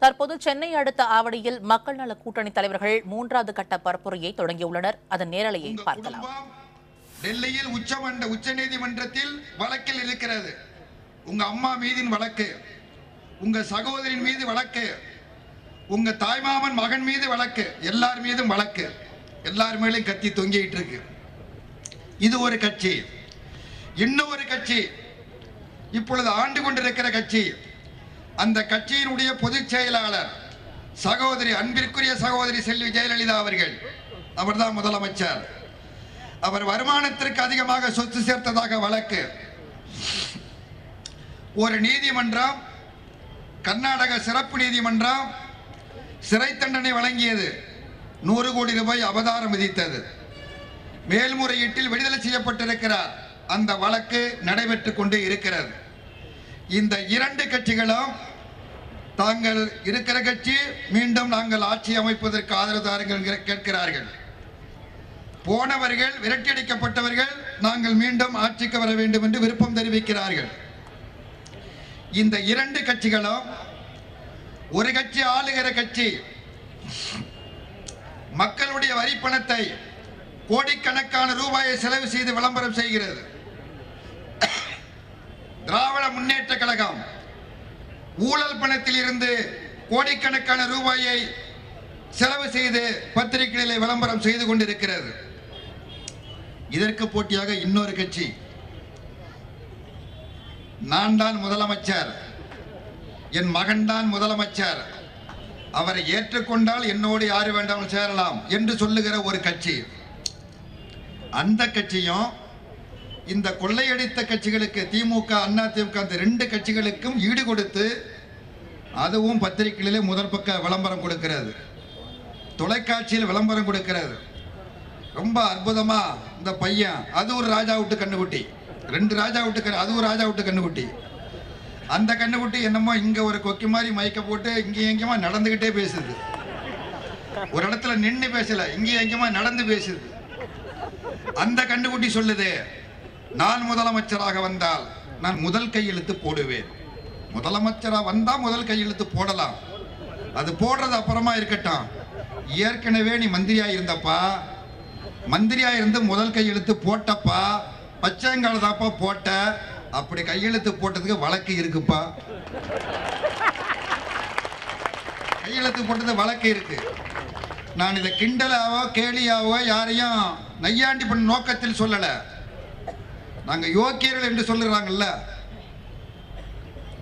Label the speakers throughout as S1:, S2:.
S1: தற்போது சென்னை அடுத்த ஆவடியில் மக்கள் நல கூட்டணி தலைவர்கள் 3வது கட்ட பரப்புரையை தொடங்கியுள்ளனர். அதன் நேரலையை பார்க்கலாம்.
S2: டெல்லியில் உச்சநீதிமன்றத்தில் வழக்கில் இருக்கிறது. உங்க அம்மா மீதின் வழக்கு, உங்க சகோதரின் மீது வழக்கு, உங்க தாய்மாமன் மகன் மீது வழக்கு, எல்லார் மீதும் வழக்கு, எல்லார் மேலும் கத்தி தொங்கிட்டு இருக்கு. இது ஒரு கட்சி. இன்னொரு கட்சி இப்பொழுது ஆண்டு கொண்டிருக்கிற கட்சி, அந்த கட்சியினுடைய பொதுச் செயலாளர் சகோதரி, அன்பிற்குரிய சகோதரி செல்வி ஜெயலலிதா அவர்கள், அவர்தான் முதலமைச்சர். அவர் வருமானத்திற்கு அதிகமாக சொத்து சேர்த்ததாக வழக்கு. ஒரு நீதிமன்றம், கர்நாடக சிறப்பு நீதிமன்றம் சிறை தண்டனை வழங்கியது. 100 கோடி ரூபாய் அபதாரம் விதித்தது. மேல்முறையீட்டில் விடுதலை செய்யப்பட்டிருக்கிறார். அந்த வழக்கு நடைபெற்றுக் கொண்டு இருக்கிறது. இந்த 2 கட்சிகளும் தாங்கள் இருக்கிற கட்சி மீண்டும் நாங்கள் ஆட்சி அமைப்பதற்கு ஆதரவு தாருங்கள் கேட்கிறார்கள். போனவர்கள், விரட்டியடிக்கப்பட்டவர்கள் நாங்கள் மீண்டும் ஆட்சிக்கு வர வேண்டும் என்று விருப்பம் தெரிவிக்கிறார்கள். இந்த 2 கட்சிகளும், ஒரு கட்சி ஆளுகிற கட்சி மக்களுடைய வரிப்பணத்தை கோடிக்கணக்கான ரூபாயை செலவு செய்து விளம்பரம் செய்கிறது. திராவிட முன்னேற்ற கழகம் ஊழல் பணத்தில் இருந்து கோடிக்கணக்கான ரூபாயை செலவு செய்து பத்திரிகைகளில் விளம்பரம் செய்து கொண்டிருக்கிறது. இதற்கு போட்டியாக இன்னொரு கட்சி, நான் தான் முதலமைச்சர், என் மகன் தான் முதலமைச்சர், அவரை ஏற்றுக்கொண்டால் என்னோடு யாரு வேண்டாம் சேரலாம் என்று சொல்லுகிற ஒரு கட்சி. அந்த கட்சியும் இந்த கொள்ளையடித்த கட்சிகளுக்கு, திமுக, அதிமுக, அந்த 2 கட்சிகளுக்கும் ஈடு கொடுத்து, அதுவும் பத்திரிகைகளிலே முதல் பக்க விளம்பரம் கொடுக்கிறது, தொலைக்காட்சியில் விளம்பரம் கொடுக்கிறது. ரொம்ப அற்புதமா இந்த பையன், அது ஒரு ராஜா விட்டு கண்ணுக்குட்டி, 2 ராஜா விட்டு, அது ஒரு ராஜா விட்டு கண்ணுக்குட்டி. அந்த கண்ணுக்குட்டி என்னமோ இங்க ஒரு கொக்கி மாதிரி மயக்க போட்டு இங்கே எங்கேயுமா நடந்துகிட்டே பேசுது. ஒரு இடத்துல நின்று பேசல, இங்கே எங்கேயுமா நடந்து பேசுது. அந்த கண்ணுக்குட்டி சொல்லுது, நான் முதலமைச்சராக வந்தால் நான் முதல் கையெழுத்து போடுவேன். முதலமைச்சராக வந்தா முதல் கையெழுத்து போடலாம், அது போடுறது அப்புறமா இருக்கட்டும். ஏற்கனவே நீ மந்திரியா இருந்தப்பா, மந்திரியா இருந்து முதல் கையெழுத்து போட்டப்பா, பச்சைங்கால தாப்பா போட்ட, அப்படி கையெழுத்து போட்டதுக்கு வழக்கு இருக்குப்பா, கையெழுத்து போட்டது வழக்கு இருக்கு. நான் இதை கிண்டலாவோ கேலியாவோ யாரையும் நையாண்டி பண்ண நோக்கத்தில் சொல்லல. நாங்க யோக்கியர்கள் என்று சொல்லுறாங்கல்ல,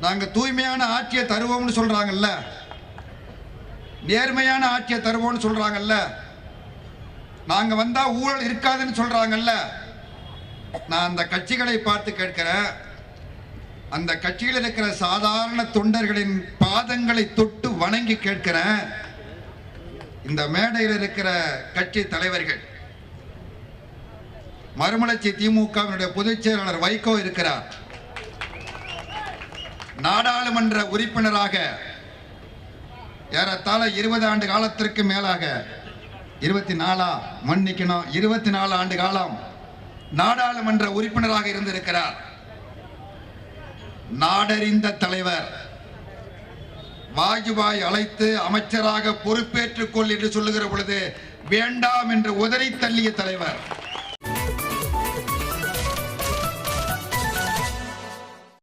S2: நாங்க தூய்மையான ஆட்சியை தருவோம்னு சொல்றாங்கல்ல, நேர்மையான ஆட்சியை தருவோம்னு சொல்றாங்கல்ல, நாங்க வந்தா ஊழல் இருக்காதுன்னு சொல்றாங்கல்ல. நான் அந்த கட்சிகளை பார்த்து கேட்கிறேன், அந்த கட்சியில் இருக்கிற சாதாரண தொண்டர்களின் பாதங்களை தொட்டு வணங்கி கேட்கிறேன். இந்த மேடையில் இருக்கிற கட்சி தலைவர்கள், மறுமலர்ச்சி திமுகவினுடைய பொதுச் செயலாளர் வைகோ இருக்கிறார், நாடாளுமன்ற உறுப்பினராக ஏறத்தாழ 20 ஆண்டு காலத்திற்கு மேலாக, 24 ஆண்டு காலம் நாடாளுமன்ற உறுப்பினராக இருந்திருக்கிறார். நாடறிந்த தலைவர். வாஜ்பாய் அழைத்து அமைச்சராக பொறுப்பேற்றுக் கொள் என்று சொல்லுகிற பொழுது வேண்டாம் என்று உதறி தள்ளிய தலைவர்.